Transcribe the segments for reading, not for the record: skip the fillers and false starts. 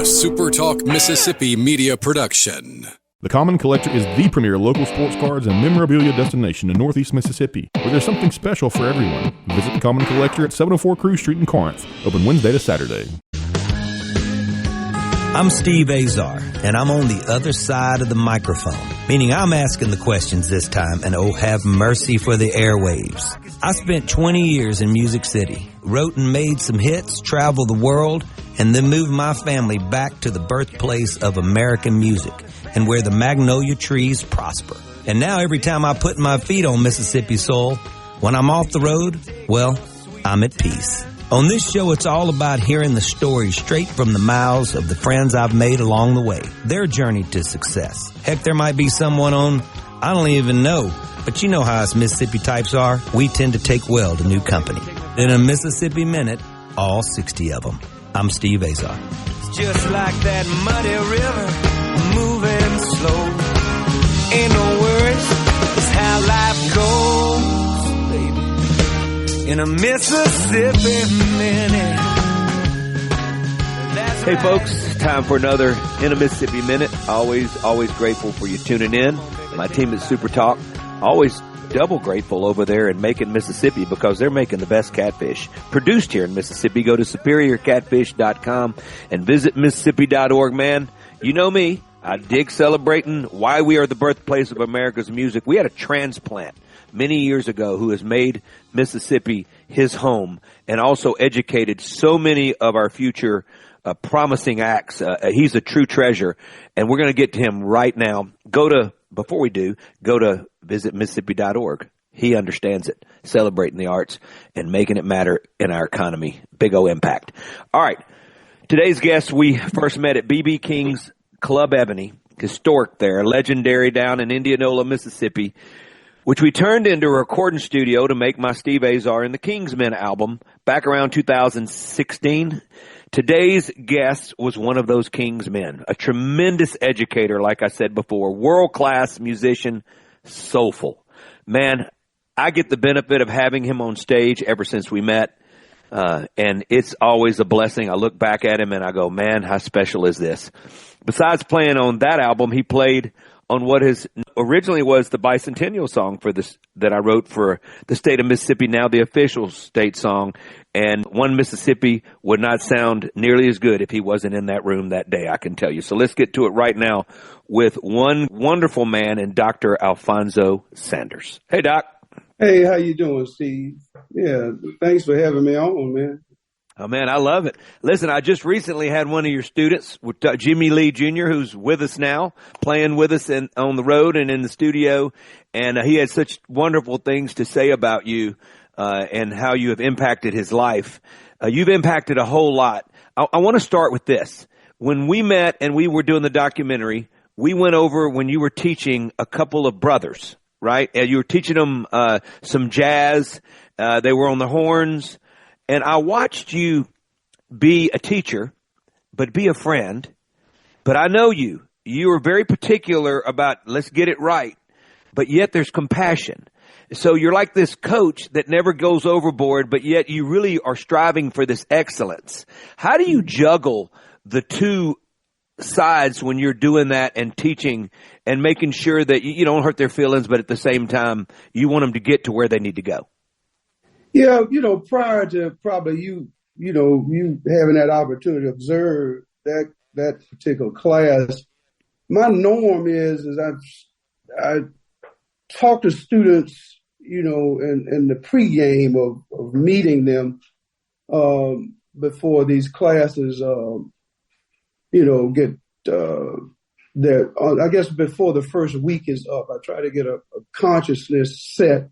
SuperTalk Mississippi Media production. The Common Collector is the premier local sports cards and memorabilia destination in Northeast Mississippi, where there's something special for everyone. Visit the Common Collector at 704 Cruz Street in Corinth, open Wednesday to Saturday. I'm Steve Azar, and I'm on the other side of the microphone, meaning I'm asking the questions this time, and oh, have mercy for the airwaves. I spent 20 years in Music City, wrote and made some hits, traveled the world, and then moved my family back to the birthplace of American music and where the magnolia trees prosper. And now every time I put my feet on Mississippi soil, when I'm off the road, well, I'm at peace. On this show, it's all about hearing the stories straight from the mouths of the friends I've made along the way, their journey to success. Heck, there might be someone on I don't even know, but you know how us Mississippi types are. We tend to take well to new company. In a Mississippi Minute, all 60 of them. I'm Steve Azar. It's just like that muddy river, moving slow. Ain't no worries, it's how life goes, baby. In a Mississippi Minute. Hey folks, time for another In a Mississippi Minute. Always grateful for you tuning in. My team at SuperTalk, always double grateful over there in Macon, Mississippi, because they're making the best catfish produced here in Mississippi. Go to superiorcatfish.com and visit Mississippi.org, man. You know me. I dig celebrating why we are the birthplace of America's music. We had a transplant many years ago who has made Mississippi his home and also educated so many of our future promising acts. He's a true treasure, and we're going to get to him right now. Before we do, go to visit Mississippi.org. He understands it, celebrating the arts and making it matter in our economy. Big O impact. All right. Today's guest, we first met at B.B. King's Club Ebony, historic there, legendary down in Indianola, Mississippi, which we turned into a recording studio to make my Steve Azar and the Kingsmen album back around 2016. Today's guest was one of those King's men, a tremendous educator, like I said before, world-class musician, soulful. Man, I get the benefit of having him on stage ever since we met, and it's always a blessing. I look back at him and I go, man, how special is this? Besides playing on that album, he played on what originally was the bicentennial song for this that I wrote for the state of Mississippi, now the official state song. And One Mississippi would not sound nearly as good if he wasn't in that room that day, I can tell you. So let's get to it right now with one wonderful man and Dr. Alfonso Sanders. Hey, Doc. Hey, how you doing, Steve? Yeah, thanks for having me on, man. Oh, man, I love it. Listen, I just recently had one of your students, Jimmy Lee Jr., who's with us now, playing with us on the road and in the studio, and he had such wonderful things to say about you and how you have impacted his life. You've impacted a whole lot. I want to start with this. When we met and we were doing the documentary, we went over when you were teaching a couple of brothers, right? And you were teaching them some jazz. They were on the horns. And I watched you be a teacher, but be a friend. But I know you. You are very particular about let's get it right, but yet there's compassion. So you're like this coach that never goes overboard, but yet you really are striving for this excellence. How do you juggle the two sides when you're doing that and teaching and making sure that you don't hurt their feelings, but at the same time, you want them to get to where they need to go? Yeah, prior to probably you having that opportunity to observe that particular class, my norm is I talk to students, in the pregame of meeting them before these classes, get I guess before the first week is up. I try to get a consciousness set.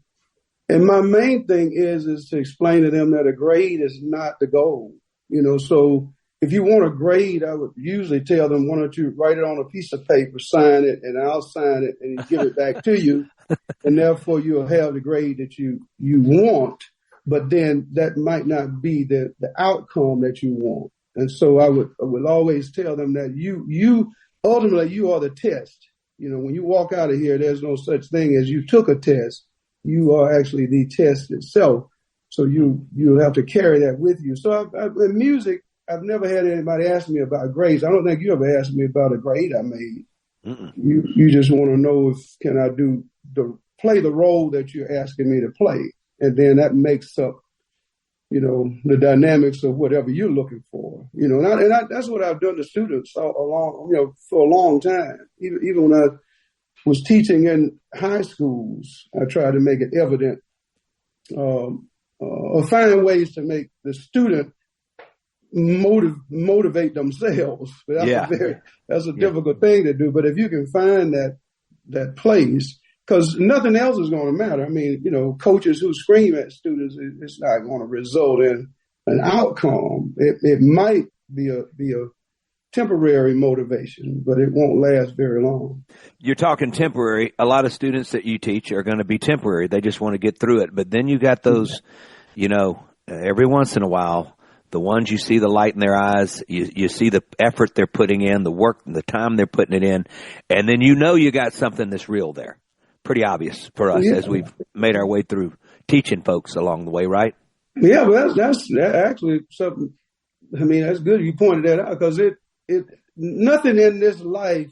And my main thing is to explain to them that a grade is not the goal. So if you want a grade, I would usually tell them, why don't you write it on a piece of paper, sign it, and I'll sign it and give it back to you. And therefore you'll have the grade that you want. But then that might not be the outcome that you want. And so I would always tell them that you ultimately you are the test. When you walk out of here, there's no such thing as you took a test. You are actually the test itself. So you'll have to carry that with you. So in music, I've never had anybody ask me about grades. I don't think you ever asked me about a grade I made. Mm-mm. You just want to know if can I play the role that you're asking me to play, and then that makes up, the dynamics of whatever you're looking for. That's what I've done to students for a long time. Even when I was teaching in high schools, I tried to make it evident, or find ways to make the student motivate themselves. But that's a difficult thing to do. But if you can find that place, because nothing else is going to matter. I mean, coaches who scream at students, it's not going to result in an outcome. It might be a temporary motivation, but it won't last very long. You're talking temporary. A lot of students that you teach are going to be temporary. They just want to get through it. But then you got those, every once in a while, the ones you see the light in their eyes, you see the effort they're putting in, the work, the time they're putting it in, and then you got something that's real there. Pretty obvious for us as we've made our way through teaching folks along the way, right? Yeah, well, that's actually something. I mean, that's good you pointed that out, because nothing in this life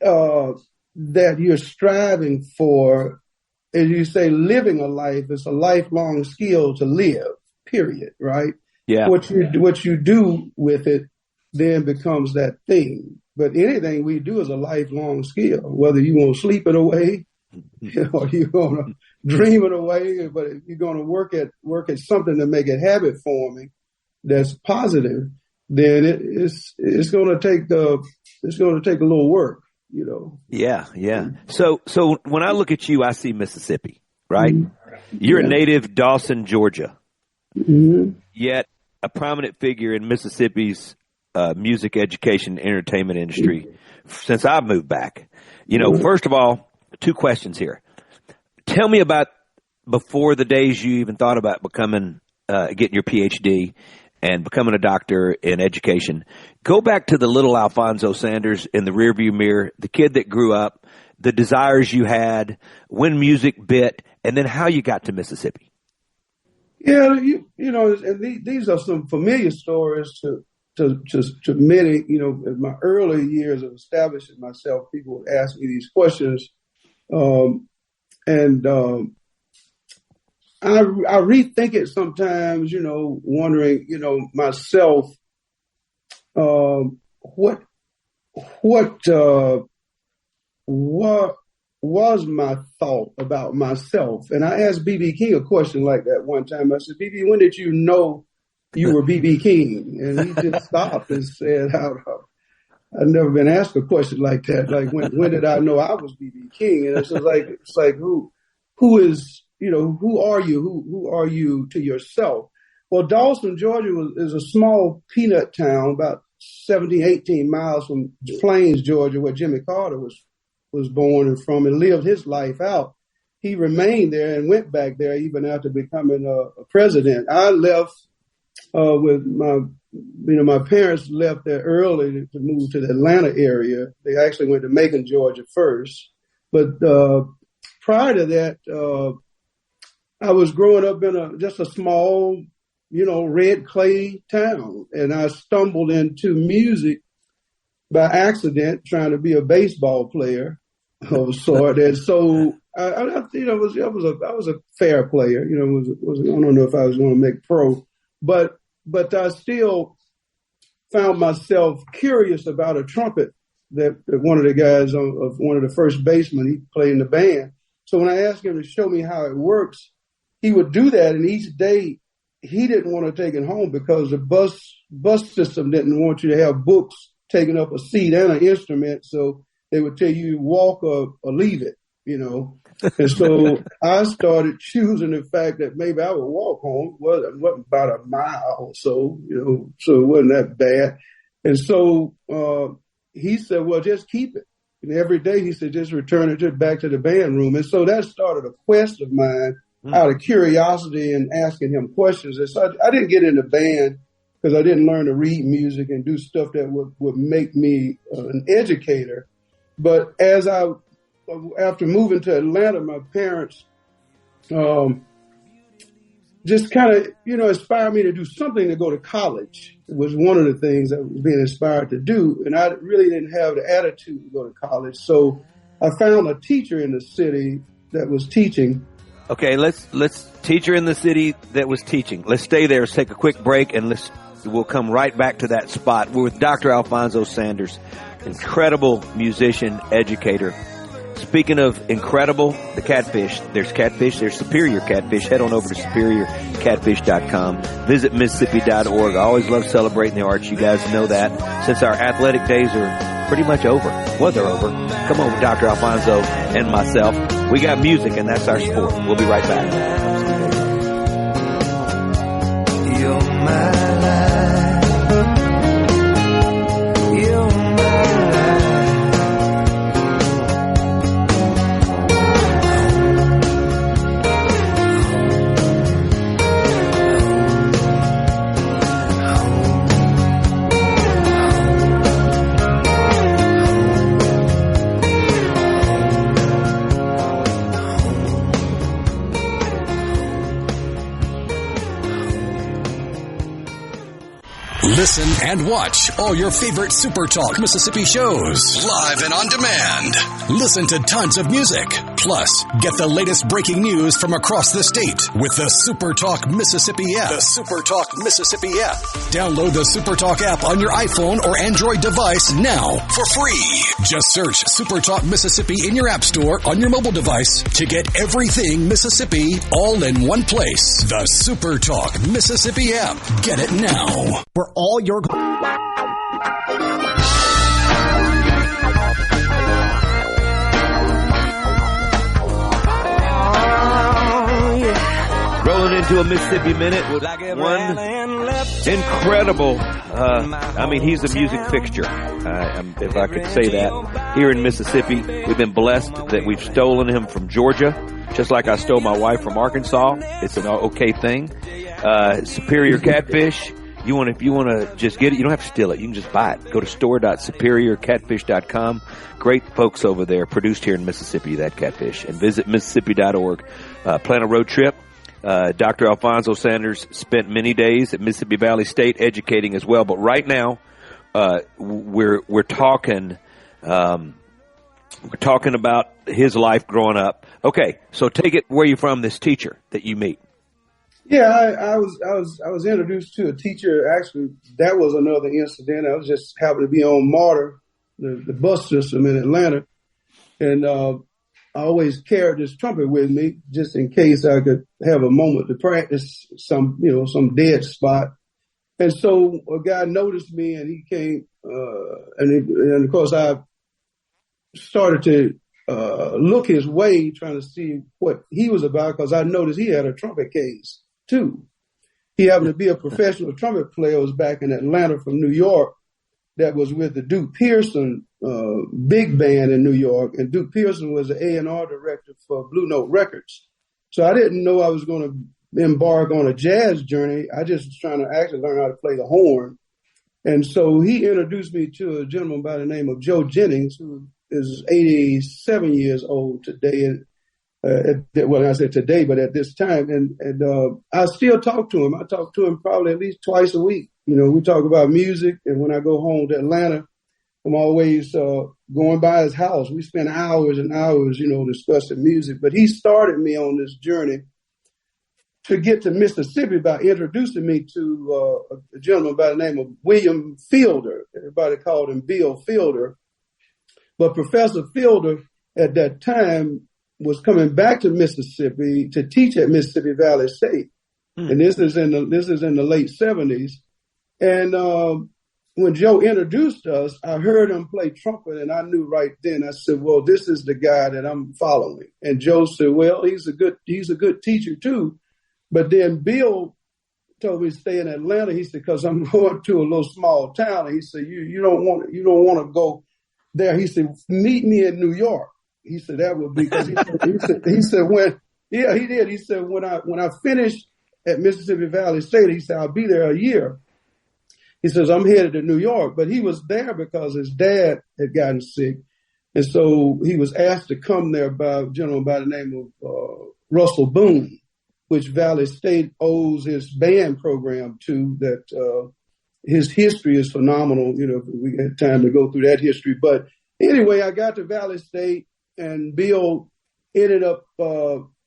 that you're striving for, as you say, living a life is a lifelong skill to live. Period. Right? Yeah. What you do with it then becomes that thing. But anything we do is a lifelong skill. Whether you want to sleep it away, or you're going to dream it away, but if you're going to work at something to make it habit forming, that's positive, then it's going to take a little work. Yeah. So when I look at you, I see Mississippi, right? Mm-hmm. You're a native Dawson, Georgia. Mm-hmm. Yet a prominent figure in Mississippi's music education and entertainment industry since I've moved back. First of all, 2 questions here. Tell me about before the days you even thought about getting your PhD and becoming a doctor in education. Go back to the little Alfonso Sanders in the rearview mirror, the kid that grew up, the desires you had, when music bit, and then how you got to Mississippi. Yeah, and these are some familiar stories to many. In my early years of establishing myself, people would ask me these questions, and I rethink it sometimes. Wondering, myself, what was my thought about myself? And I asked B.B. King a question like that one time. I said, B.B., when did you know you were B.B. King? And he just stopped and said, I've never been asked a question like that. Like, when did I know I was B.B. King? And it's like who is, who are you? Who are you to yourself? Well, Dawson, Georgia is a small peanut town, about 17, 18 miles from Plains, Georgia, where Jimmy Carter was born and from, and lived his life out. He remained there and went back there even after becoming a president. I left with my parents left there early to move to the Atlanta area. They actually went to Macon, Georgia first. But prior to that, I was growing up in just a small, red clay town. And I stumbled into music by accident, trying to be a baseball player of sort. And so I was a fair player. I don't know if I was going to make pro, but I still found myself curious about a trumpet that one of the guys of one of the first basemen, he played in the band. So when I asked him to show me how it works, he would do that. And each day he didn't want to take it home because the bus system didn't want you to have books taking up a seat and an instrument. So they would tell you walk or leave it, And so I started choosing the fact that maybe I would walk home. Well, it wasn't about a mile or so, so it wasn't that bad. And so he said, well, just keep it. And every day he said, just return it back to the band room. And so that started a quest of mine out of curiosity and asking him questions. And so I didn't get into band because I didn't learn to read music and do stuff that would make me an educator. But after moving to Atlanta, my parents just kind of, inspired me to do something to go to college. It was one of the things I was being inspired to do. And I really didn't have the attitude to go to college. So I found a teacher in the city that was teaching. Okay, let's teacher in the city that was teaching. Let's stay there. Let's take a quick break, and we'll come right back to that spot. We're with Dr. Alfonso Sanders, incredible musician, educator. Speaking of incredible, the catfish. There's Superior Catfish. Head on over to superiorcatfish.com. Visit Mississippi.org. I always love celebrating the arts. You guys know that. Since our athletic days are pretty much over. Well, they're over. Come on with Dr. Alfonso and myself. We got music, and that's our sport. We'll be right back. You're my life. You're my life. Listen and watch all your favorite SuperTalk Mississippi shows live and on demand. Listen to tons of music. Plus, get the latest breaking news from across the state with the SuperTalk Mississippi app. The SuperTalk Mississippi app. Download the SuperTalk app on your iPhone or Android device now for free. Just search SuperTalk Mississippi in your app store on your mobile device to get everything Mississippi all in one place. The SuperTalk Mississippi app. Get it now. For all your Rolling into a Mississippi Minute with one incredible, he's a music fixture, if I could say that, here in Mississippi. We've been blessed that we've stolen him from Georgia, just like I stole my wife from Arkansas. It's an okay thing. Superior Catfish. If you want to just get it, you don't have to steal it. You can just buy it. Go to store.superiorcatfish.com. Great folks over there, produced here in Mississippi, that catfish. And visit Mississippi.org. Plan a road trip. Dr. Alfonso Sanders spent many days at Mississippi Valley State educating as well. But right now, we're talking about his life growing up. Okay, so take it where you're from, this teacher that you meet. Yeah, I was introduced to a teacher. Actually, that was another incident. I was just happened to be on MARTA, the bus system in Atlanta, and I always carried this trumpet with me just in case I could have a moment to practice some dead spot. And so a guy noticed me, and he came, and of course I started to look his way, trying to see what he was about, because I noticed he had a trumpet case too. He happened to be a professional trumpet player. Was back in Atlanta from New York. That was with the Duke Pearson big band in New York, and Duke Pearson was the A&R director for Blue Note Records. So I didn't know I was going to embark on a jazz journey. I just was trying to actually learn how to play the horn. And so he introduced me to a gentleman by the name of Joe Jennings, who is 87 years old today. And I said today, but at this time, and I still talk to him. I talk to him probably at least twice a week. We talk about music, and when I go home to Atlanta, I'm always going by his house. We spend hours and hours, discussing music. But he started me on this journey to get to Mississippi by introducing me to a gentleman by the name of William Fielder. Everybody called him Bill Fielder. But Professor Fielder at that time was coming back to Mississippi to teach at Mississippi Valley State. And this is in the late 70s. And when Joe introduced us, I heard him play trumpet, and I knew right then. I said, well, this is the guy that I'm following. And Joe said, well, he's a good teacher too. But then Bill told me to stay in Atlanta. He said, because I'm going to a little small town. And he said, you don't want to go there. He said, meet me in New York. He said that would be because he said when I finish at Mississippi Valley State, he said I'll be there a year. He says I'm headed to New York, but he was there because his dad had gotten sick, and so he was asked to come there by a gentleman by the name of Russell Boone, which Valley State owes its band program to. That his history is phenomenal. You know, if we had time to go through that history. But anyway, I got to Valley State, and Bill ended up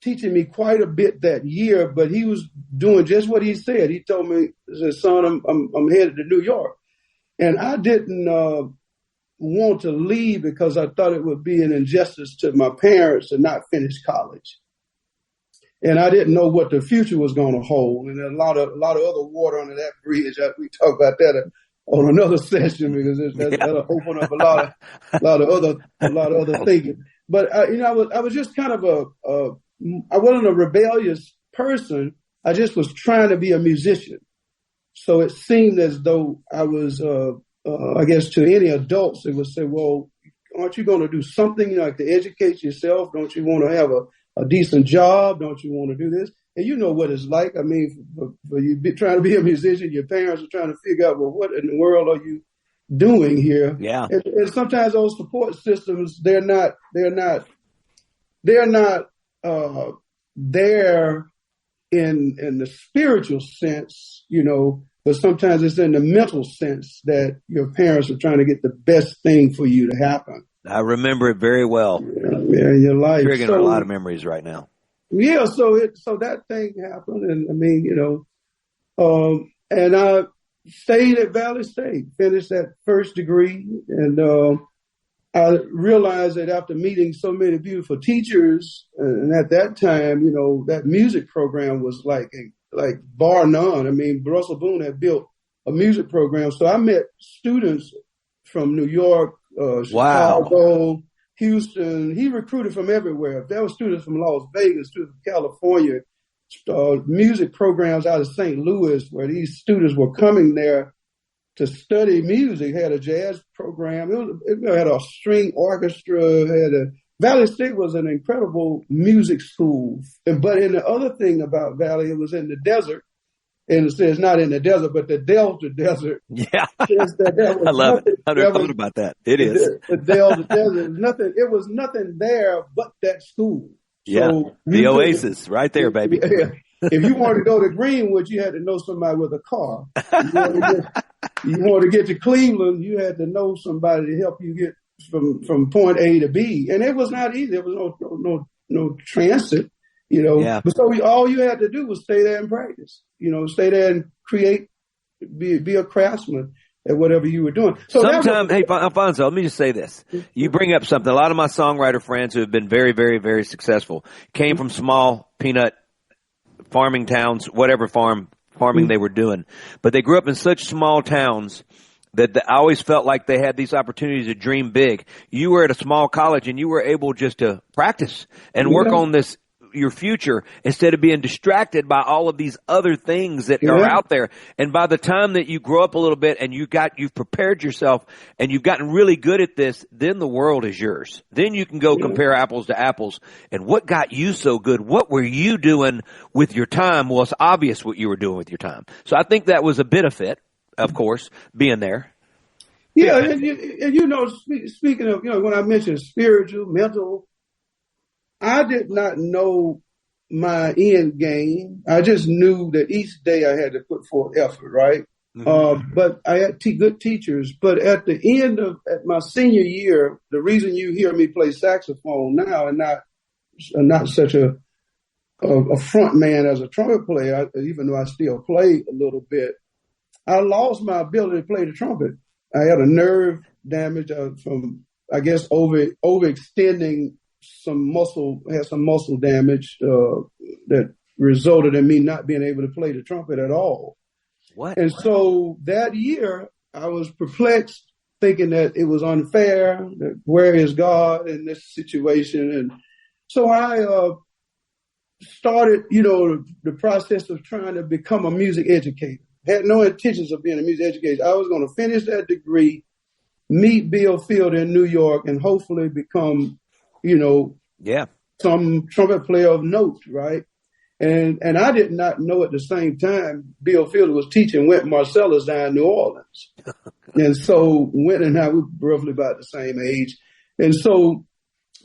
teaching me quite a bit that year. But he was doing just what he said. He told me, he said, "Son, I'm headed to New York," and I didn't want to leave because I thought it would be an injustice to my parents to not finish college. And I didn't know what the future was going to hold. And a lot of other water under that bridge. We talk about that on another session because that'll open up a lot of other thinking. But I was just kind of I wasn't a rebellious person. I just was trying to be a musician. So it seemed as though I was, I guess to any adults, they would say, "Well, aren't you going to do something like to educate yourself? Don't you want to have a decent job? Don't you want to do this?" And you know what it's like. I mean, for you trying to be a musician, your parents are trying to figure out, well, what in the world are you doing here? Yeah. And sometimes those support systems, they're not there in the spiritual sense, you know, but sometimes it's in the mental sense that your parents are trying to get the best thing for you to happen. I remember it very well. Yeah, in your life. Triggering a lot of memories right now. Yeah, so that thing happened, and I mean, you know, and I stayed at Valley State, finished that first degree, and I realized that after meeting so many beautiful teachers, and at that time, you know, that music program was like bar none. I mean, Russell Boone had built a music program, so I met students from New York, Chicago, Houston. He recruited from everywhere. There were students from Las Vegas, students from California, music programs out of St. Louis, where these students were coming there to study music. Had a jazz program. It had a string orchestra. Valley State was an incredible music school. But in the other thing about Valley, it was in the desert. And it says not in the desert, but the Delta Desert. Yeah. I love it. I never thought about that. It is. The Delta Desert. It was nothing there but that school. Yeah. So the oasis right there, baby. Yeah. If you wanted to go to Greenwood, you had to know somebody with a car. You wanted to get to Cleveland, you had to know somebody to help you get from point A to B. And it was not easy. There was no transit, you know. Yeah. But so all you had to do was stay there and practice, you know, stay there and create, be a craftsman at whatever you were doing. So sometimes, hey, Alfonso, let me just say this. You bring up something. A lot of my songwriter friends who have been very, very, very successful came from small peanut farming towns, whatever farming they were doing. But they grew up in such small towns that I always felt like they had these opportunities to dream big. You were at a small college and you were able just to practice and work on your future instead of being distracted by all of these other things that are out there. And by the time that you grow up a little bit and you've prepared yourself and you've gotten really good at this, then the world is yours. Then you can go compare apples to apples. And what got you so good? What were you doing with your time? Well, it's obvious what you were doing with your time. So I think that was a benefit, of course, being there. Yeah. And you know, speaking of, you know, when I mentioned spiritual, mental, I did not know my end game. I just knew that each day I had to put forth effort, right? Mm-hmm. But I had good teachers. But at the end at my senior year, the reason you hear me play saxophone now and not such a front man as a trumpet player, even though I still play a little bit, I lost my ability to play the trumpet. I had a nerve damage from, I guess, overextending some muscle damage that resulted in me not being able to play the trumpet at all. What? And so that year I was perplexed, thinking that it was unfair, that where is God in this situation? And so I started, you know, the process of trying to become a music educator. Had no intentions of being a music educator. I was going to finish that degree, meet Bill Field in New York, and hopefully become, you know, some trumpet player of note, right? And I did not know at the same time Bill Field was teaching Wynton Marsalis down in New Orleans. And so Wynton and I were roughly about the same age. And so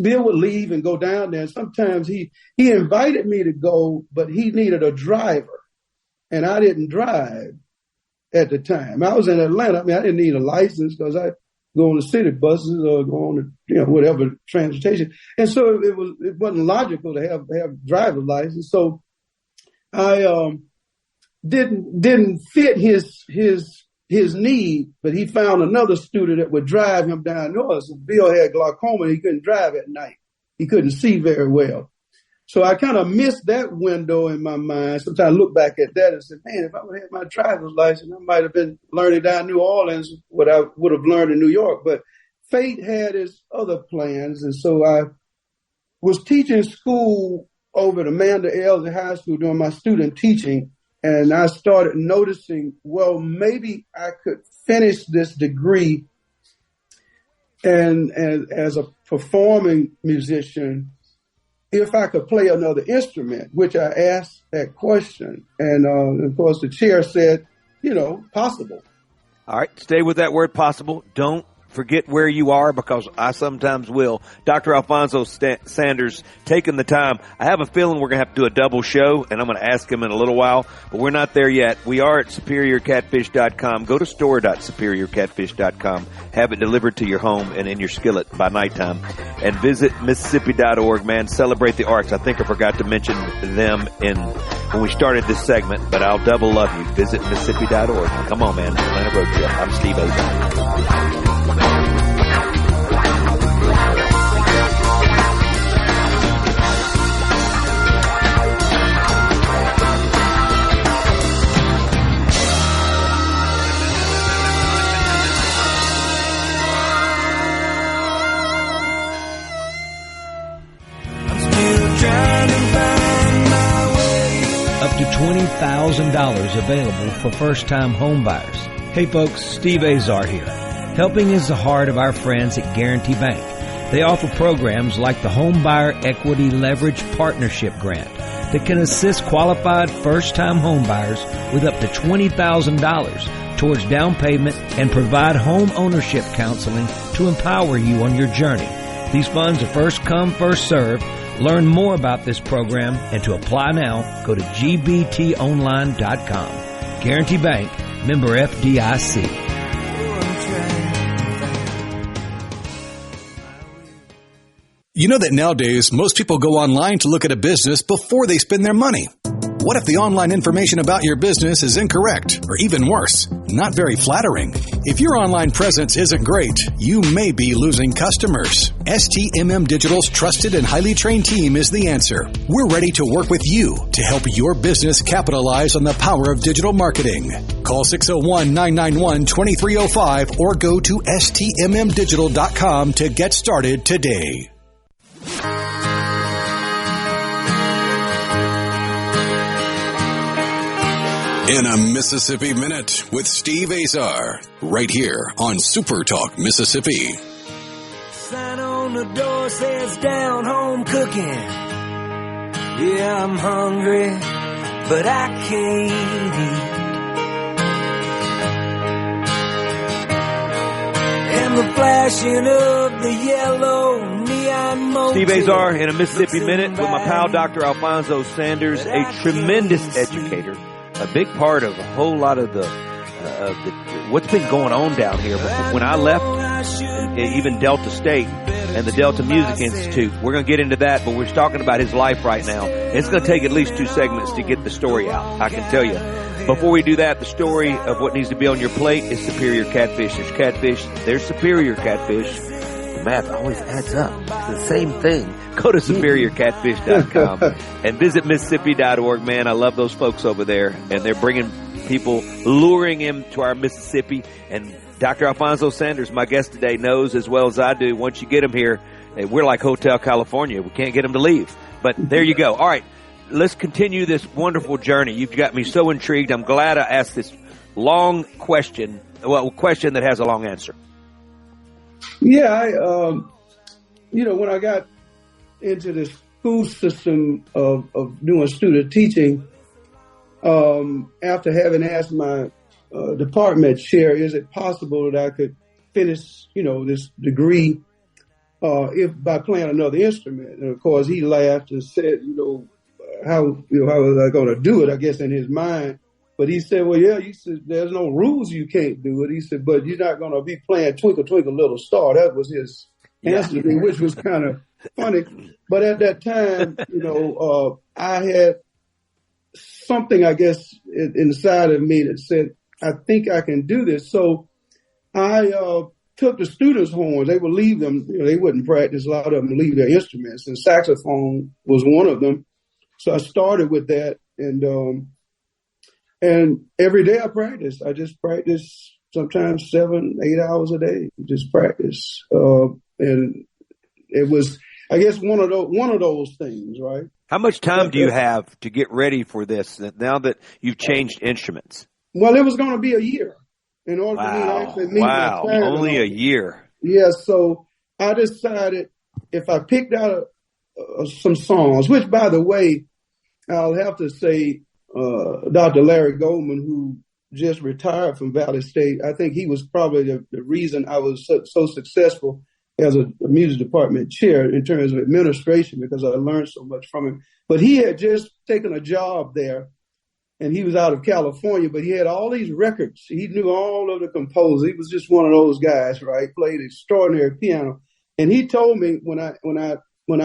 Bill would leave and go down there. And sometimes he invited me to go, but he needed a driver, and I didn't drive at the time. I was in Atlanta. I mean, I didn't need a license because I go on the city buses or go on the, whatever transportation. And so it wasn't logical to have driver's license. So I didn't fit his need, but he found another student that would drive him down north. So Bill had glaucoma. He couldn't drive at night. He couldn't see very well. So I kind of missed that window in my mind. Sometimes I look back at that and say, man, if I would have had my driver's license, I might have been learning down in New Orleans what I would have learned in New York. But fate had its other plans. And so I was teaching school over at Amanda Elder High School doing my student teaching. And I started noticing, well, maybe I could finish this degree and as a performing musician, if I could play another instrument, which I asked that question. And of course, the chair said, possible. All right. Stay with that word possible. Don't forget where you are, because I sometimes will. Dr. Alphonso Sanders taking the time. I have a feeling we're going to have to do a double show, and I'm going to ask him in a little while, but we're not there yet. We are at superiorcatfish.com. Go to store.superiorcatfish.com. Have it delivered to your home and in your skillet by nighttime. And visit Mississippi.org, man. Celebrate the arts. I think I forgot to mention them when we started this segment, but I'll double love you. Visit Mississippi.org. Come on, man. Atlanta Road Trip. I'm Steve Azar. Up to $20,000 available for first-time home buyers. Hey folks, Steve Azar here. Helping is the heart of our friends at Guarantee Bank. They offer programs like the Home Buyer Equity Leverage Partnership Grant that can assist qualified first-time home buyers with up to $20,000 towards down payment and provide home ownership counseling to empower you on your journey. These funds are first come, first served. Learn more about this program and to apply now, go to gbtonline.com. Guarantee Bank, member FDIC. You know that nowadays most people go online to look at a business before they spend their money. What if the online information about your business is incorrect, or even worse, not very flattering? If your online presence isn't great, you may be losing customers. STMM Digital's trusted and highly trained team is the answer. We're ready to work with you to help your business capitalize on the power of digital marketing. Call 601-991-2305 or go to stmmdigital.com to get started today. In a Mississippi Minute with Steve Azar, right here on SuperTalk Mississippi. Sign on the door says down home cooking. Yeah, I'm hungry, but I can't eat. And the flashing of the yellow neon motif. Steve Azar in a Mississippi Minute with my pal Dr. Alphonso Sanders, a tremendous educator. A big part of a whole lot of the what's been going on down here. But when I left, even Delta State and the Delta Music Institute, we're going to get into that, but we're talking about his life right now. It's going to take at least 2 segments to get the story out, I can tell you. Before we do that, the story of what needs to be on your plate is Superior Catfish. There's catfish, there's Superior Catfish. The math always adds up. It's the same thing. Go to superiorcatfish.com and visit Mississippi.org, man. I love those folks over there, and they're bringing people, luring him to our Mississippi. And Dr. Alphonso Sanders, my guest today, knows as well as I do, once you get him here, we're like Hotel California. We can't get him to leave. But there you go. All right, let's continue this wonderful journey. You've got me so intrigued. I'm glad I asked this long question, a question that has a long answer. Yeah, when I got into the school system of doing student teaching, after having asked my department chair, is it possible that I could finish, this degree if by playing another instrument. And of course, he laughed and said, how was I going to do it? I guess in his mind. But he said, well, yeah, he said, there's no rules you can't do it. He said, but you're not going to be playing Twinkle, Twinkle, Little Star. That was his answer to me, which was kind of funny. But at that time, I had something, I guess, inside of me that said, I think I can do this. So I took the students' horns. They would leave them. They wouldn't practice. A lot of them leave their instruments, and saxophone was one of them. So I started with that, and every day I practiced. I just practiced sometimes 7-8 hours a day. Just practice, and it was, I guess, one of those things, right? How much time do you have to get ready for this now that you've changed instruments? Well, it was going to be a year in order for me to actually meet my time. Only a year. Yeah, so I decided if I picked out some songs, which, by the way, I'll have to say, Dr. Larry Goldman, who just retired from Valley State, I think he was probably the reason I was so successful as a music department chair in terms of administration, because I learned so much from him. But he had just taken a job there, and he was out of California, but he had all these records. He knew all of the composers. He was just one of those guys, right? Played extraordinary piano. And he told me when I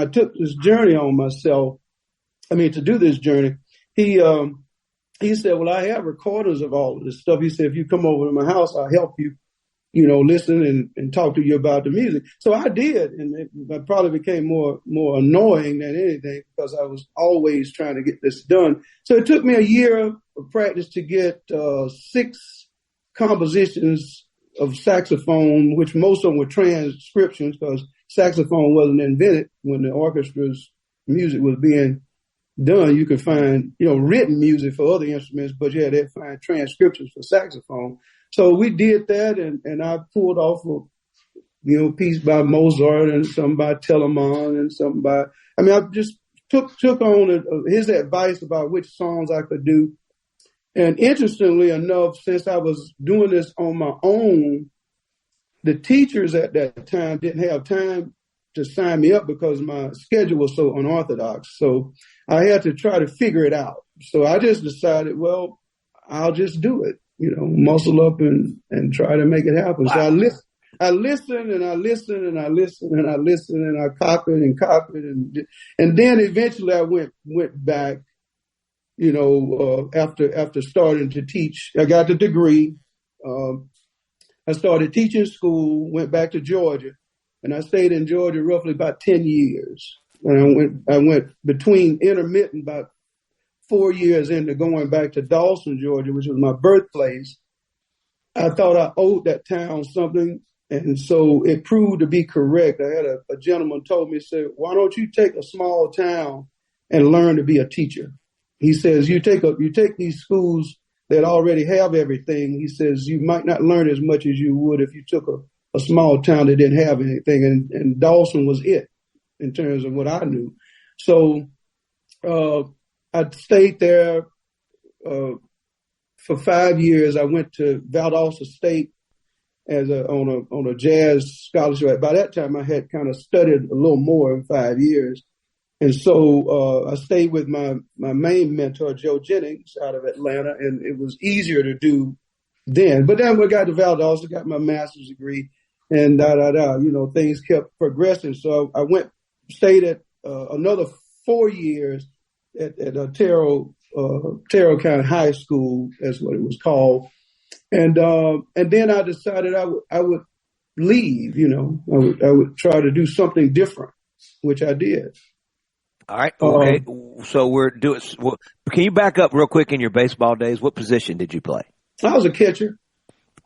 took this journey on myself, to do this journey, he said, well, I have recordings of all of this stuff. He said, if you come over to my house, I'll help you, listen and talk to you about the music. So I did, and it probably became more annoying than anything because I was always trying to get this done. So it took me a year of practice to get 6 compositions of saxophone, which most of them were transcriptions because saxophone wasn't invented when the orchestra's music was being done. You could find, written music for other instruments, but you had to find transcriptions for saxophone. So we did that, and I pulled off a piece by Mozart and some by Telemann and some by, I just took on his advice about which songs I could do. And interestingly enough, since I was doing this on my own, the teachers at that time didn't have time to sign me up because my schedule was so unorthodox. So I had to try to figure it out. So I just decided, well, I'll just do it, muscle up and try to make it happen. Wow. So I listened and I listened and I listened and I listened and I copied and copied. And then eventually I went back, after starting to teach. I got the degree. I started teaching school, went back to Georgia. And I stayed in Georgia roughly about 10 years. And I went between intermittent about 4 years into going back to Dawson, Georgia, which was my birthplace. I thought I owed that town something. And so it proved to be correct. I had a gentleman told me, said, why don't you take a small town and learn to be a teacher? He says, you take these schools that already have everything. He says, you might not learn as much as you would if you took a small town that didn't have anything, and Dawson was it in terms of what I knew. So I stayed there for 5 years. I went to Valdosta State on a jazz scholarship. By that time, I had kind of studied a little more in 5 years, and so I stayed with my main mentor, Joe Jennings, out of Atlanta, and it was easier to do then. But then when I got to Valdosta, got my master's degree. And things kept progressing. So I stayed at another 4 years at Terrell County High School, that's what it was called. And then I decided I would leave. I would try to do something different, which I did. All right. Okay. So can you back up real quick in your baseball days? What position did you play? I was a catcher.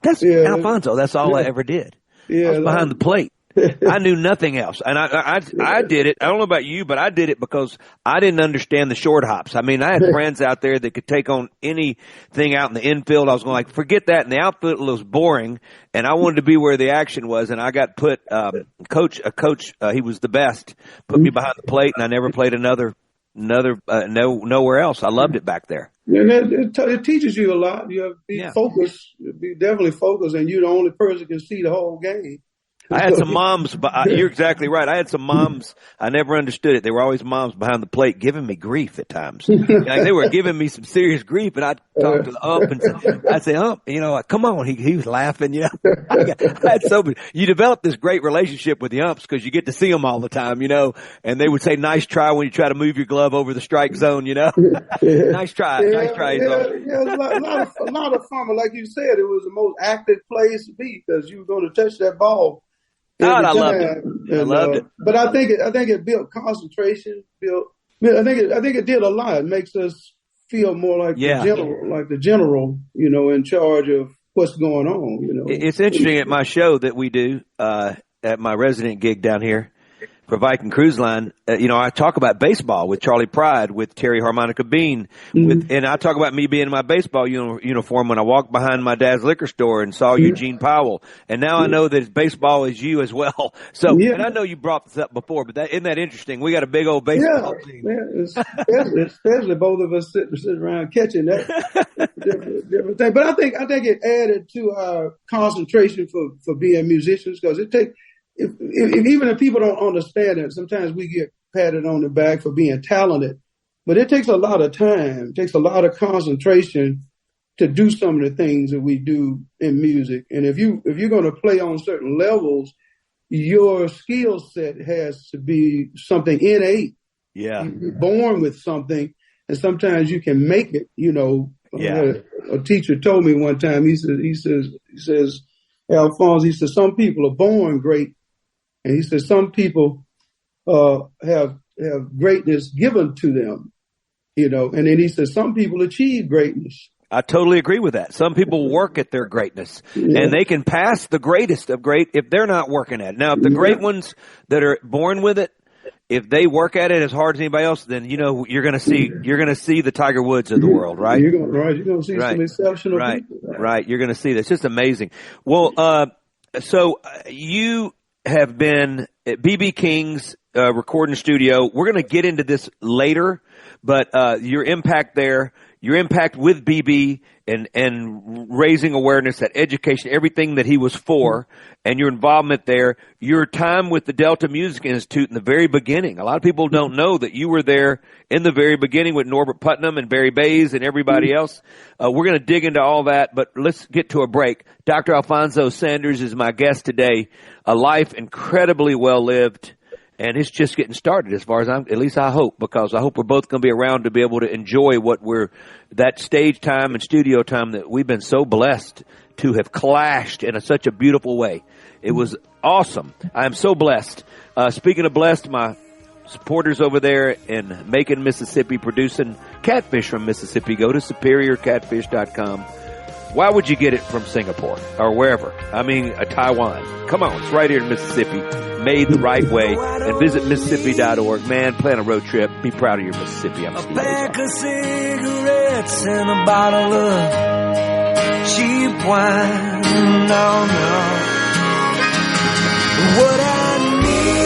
That's Alfonso. That's all I ever did. Yeah, I was behind the plate. I knew nothing else. And I did it. I don't know about you, but I did it because I didn't understand the short hops. I had friends out there that could take on anything out in the infield. I was going forget that. And the outfield was boring. And I wanted to be where the action was. And I got put, coach, he was the best, put me behind the plate, and I never played nowhere else. I loved it back there. And it teaches you a lot. You have to be focused, be definitely focused, and you're the only person who can see the whole game. I had some moms, but you're exactly right. I had some moms. I never understood it. They were always moms behind the plate giving me grief at times. Like they were giving me some serious grief, and I'd talk to the ump and I'd say, ump, come on. He was laughing, I had you develop this great relationship with the umps because you get to see them all the time, and they would say, nice try when you try to move your glove over the strike zone, Nice try. Nice try. Yeah, a lot of fun. But like you said, it was the most active place to be because you were going to touch that ball. God, I loved it. I loved it. But I think it built concentration. I think it did a lot. It makes us feel more like the general, in charge of what's going on. It's interesting at my show that we do at my resident gig down here for Viking Cruise Line. I talk about baseball with Charlie Pride, with Terry Harmonica Bean, and I talk about me being in my baseball uniform when I walked behind my dad's liquor store and saw Eugene Powell. And now I know that baseball is you as well. So, and I know you brought this up before, but isn't that interesting? We got a big old baseball team. Yeah, especially both of us sitting around catching that different thing. But I think it added to our concentration for being musicians because it takes. Even if people don't understand it, sometimes we get patted on the back for being talented, but it takes a lot of time, it takes a lot of concentration to do some of the things that we do in music. And if you're going to play on certain levels, your skill set has to be something innate. Yeah, you're born with something, and sometimes you can make it. A teacher told me one time. He says, Alphonse, he says, some people are born great. And he says some people have greatness given to them, and then he says some people achieve greatness. I totally agree with that. Some people work at their greatness, and they can pass the greatest of great if they're not working at it. Now, if the great ones that are born with it, if they work at it as hard as anybody else, then you're going to see the Tiger Woods of the world, right? You're going to see some exceptional people. Right. You're going to see that. It's just amazing. Well, so you have been at B.B. King's recording studio. We're going to get into this later, but your impact there, your impact with B.B. and raising awareness, that education, everything that he was for, and your involvement there, your time with the Delta Music Institute in the very beginning. A lot of people don't know that you were there in the very beginning with Norbert Putnam and Barry Bays and everybody else. We're going to dig into all that, but let's get to a break. Dr. Alphonso Sanders is my guest today. A life incredibly well lived, and it's just getting started as far as at least I hope, because I hope we're both going to be around to be able to enjoy that stage time and studio time that we've been so blessed to have clashed in such a beautiful way. It was awesome. I am so blessed. Speaking of blessed, my supporters over there in Macon, Mississippi, producing catfish from Mississippi. Go to superiorcatfish.com. Why would you get it from Singapore or wherever? Taiwan. Come on, it's right here in Mississippi, made the right way. And visit Mississippi.org. Man, plan a road trip. Be proud of your Mississippi. I'm Steve Azar. A pack of cigarettes and a bottle of cheap wine. No. What I need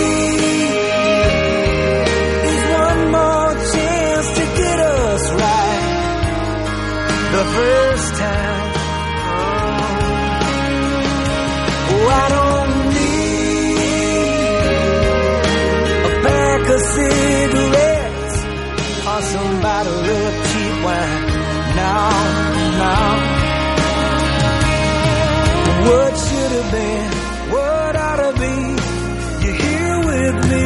is one more chance to get us right the first time. I don't need a pack of cigarettes or some bottle of cheap wine. No. What should have been, what ought to be, you're here with me.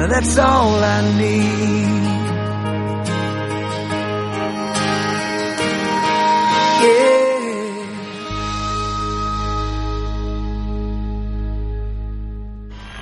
That's all I need. Yeah.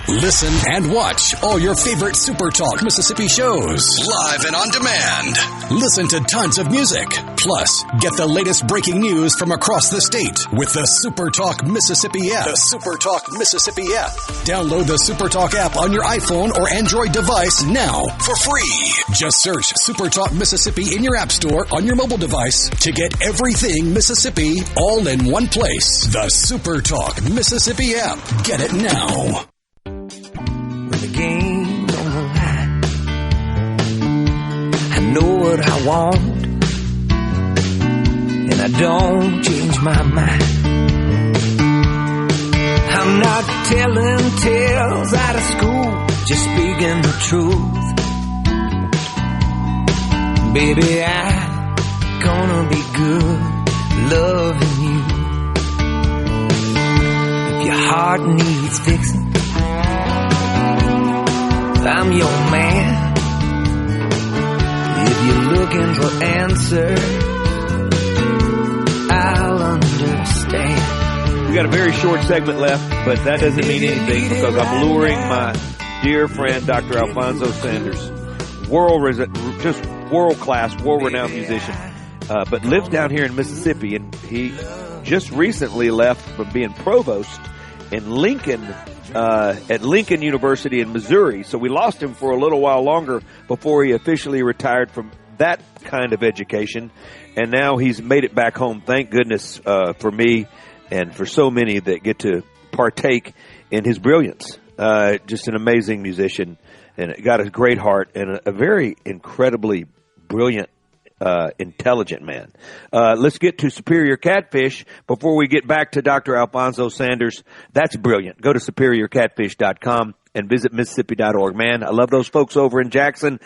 Listen and watch all your favorite SuperTalk Mississippi shows live and on demand. Listen to tons of music. Plus, get the latest breaking news from across the state with the SuperTalk Mississippi app. The SuperTalk Mississippi app. Download the SuperTalk app on your iPhone or Android device now for free. Just search SuperTalk Mississippi in your app store on your mobile device to get everything Mississippi all in one place. The SuperTalk Mississippi app. Get it now. The game's on the line. I know what I want, and I don't change my mind. I'm not telling tales out of school, just speaking the truth. Baby, I'm gonna be good, loving you. If your heart needs fixing, I'm your man. If you're looking for answers, I'll understand. We got a very short segment left, but that doesn't mean anything because I'm luring my dear friend, Dr. Alfonso Sanders, just world-class, world-renowned musician, but lives down here in Mississippi, and he just recently left from being provost in Lincoln, at Lincoln University in Missouri. So we lost him for a little while longer before he officially retired from that kind of education. And now he's made it back home. Thank goodness, for me and for so many that get to partake in his brilliance. Just an amazing musician and got a great heart and a very incredibly brilliant, intelligent man. Let's get to Superior Catfish before we get back to Dr. Alfonso Sanders. That's brilliant. Go to superiorcatfish.com and visit Mississippi.org. Man, I love those folks over in Jackson,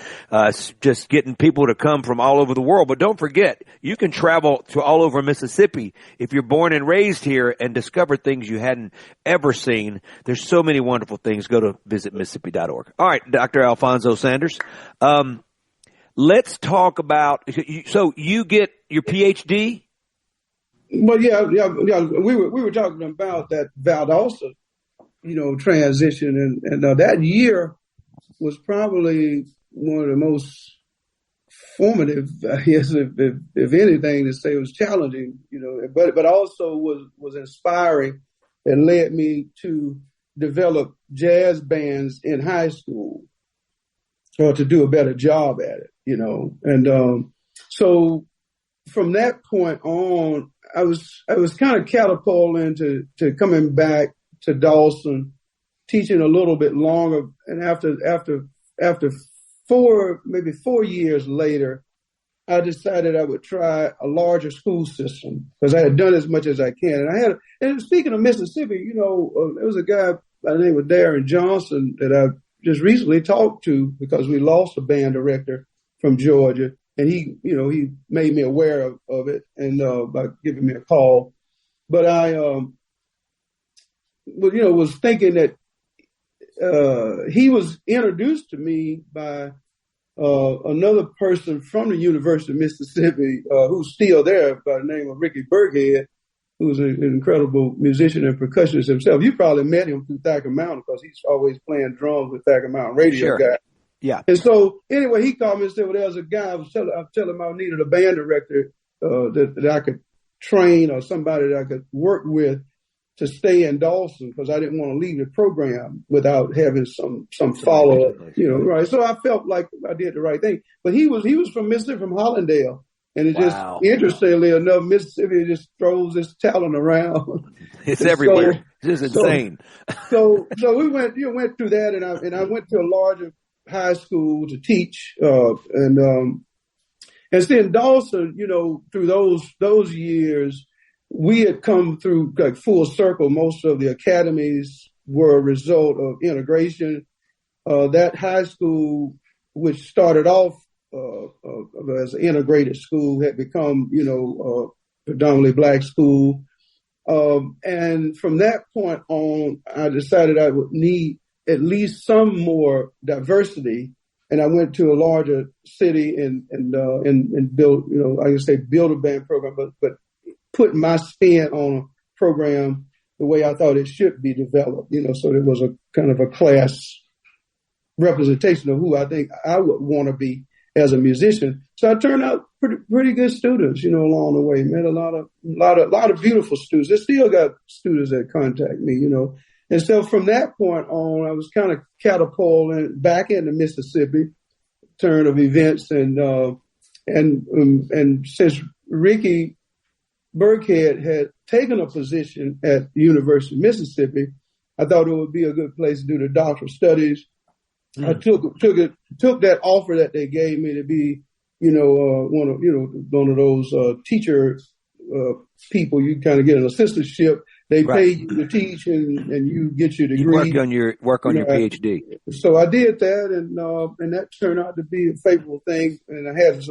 just getting people to come from all over the world. But don't forget, you can travel to all over Mississippi if you're born and raised here and discover things you hadn't ever seen. There's so many wonderful things. Go to visit Mississippi.org. All right, Dr. Alfonso Sanders. Let's talk about, so you get your PhD? Well, yeah. We were talking about that Valdosta, transition, and that year was probably one of the most formative, I guess, if anything, to say it was challenging, but also was inspiring and led me to develop jazz bands in high school, or to do a better job at it, and so from that point on, I was kind of catapulted into coming back to Dawson, teaching a little bit longer. And after 4 years later, I decided I would try a larger school system because I had done as much as I can. And speaking of Mississippi, there was a guy by the name of Darren Johnson that I just recently talked to because we lost a band director from Georgia. And he made me aware of it and by giving me a call. But I, was thinking that he was introduced to me by another person from the University of Mississippi who's still there by the name of Ricky Burkhead, who's an incredible musician and percussionist himself. You probably met him through Thacker Mountain because he's always playing drums with Thacker Mountain radio guy. Yeah. And so anyway, he called me and said, well, there's a guy, I was telling him I needed a band director that I could train or somebody that I could work with to stay in Dawson because I didn't want to leave the program without having some follow-up, right. So I felt like I did the right thing. But he was from Mississippi, from Hollandale. And it just, interestingly enough, Mississippi just throws this talent around. It's everywhere. It's just insane. So we went through that, and I went to a larger high school to teach, and see in Dawson, through those years, we had come through like full circle. Most of the academies were a result of integration. That high school, which started off as an integrated school, had become, predominantly black school. And from that point on, I decided I would need at least some more diversity. And I went to a larger city and built, build a band program, but put my spin on a program the way I thought it should be developed, so there was a kind of a class representation of who I think I would want to be as a musician. So I turned out pretty good students, along the way. Met a lot of beautiful students. I still got students that contact me, And so from that point on, I was kind of catapulted back into Mississippi, turn of events, and since Ricky Burkhead had taken a position at the University of Mississippi, I thought it would be a good place to do the doctoral studies. I took that offer that they gave me to be, one of those teacher people. You kind of get an assistantship They Right. pay you to teach, and you get your degree. You work on your PhD. So I did that, and that turned out to be a favorable thing. And I had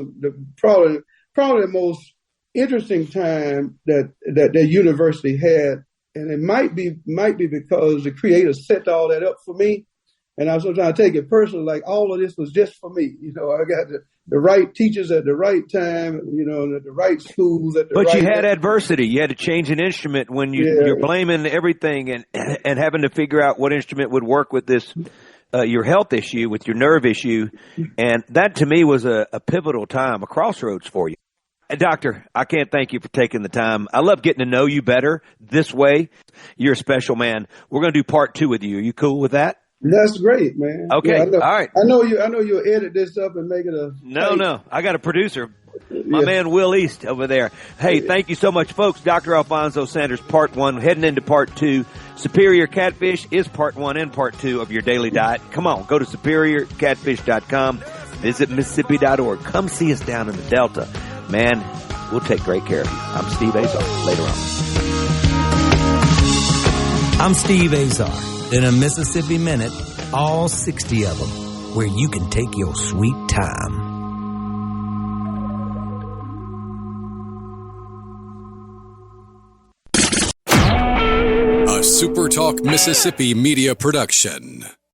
probably the most interesting time that university had, and it might be because the creator set all that up for me. And I was trying to take it personal, like all of this was just for me. I got the right teachers at the right time, at the right schools at the right. But you had adversity. You had to change an instrument when you're blaming everything and having to figure out what instrument would work with this, your health issue, with your nerve issue. And that to me was a pivotal time, a crossroads for you. And Doctor, I can't thank you for taking the time. I love getting to know you better this way. You're a special man. We're going to do part 2 with you. Are you cool with that? That's great, man. Okay, all right. I know you'll edit this up and make it a. No. I got a producer, my man Will East over there. Hey, thank you so much, folks. Dr. Alfonso Sanders, part 1, heading into part 2. Superior Catfish is part 1 and part 2 of your daily diet. Come on, go to superiorcatfish.com. Visit Mississippi.org. Come see us down in the Delta. Man, we'll take great care of you. I'm Steve Azar. Later on. I'm Steve Azar. In a Mississippi Minute, all 60 of them, where you can take your sweet time. A SuperTalk Mississippi Media production.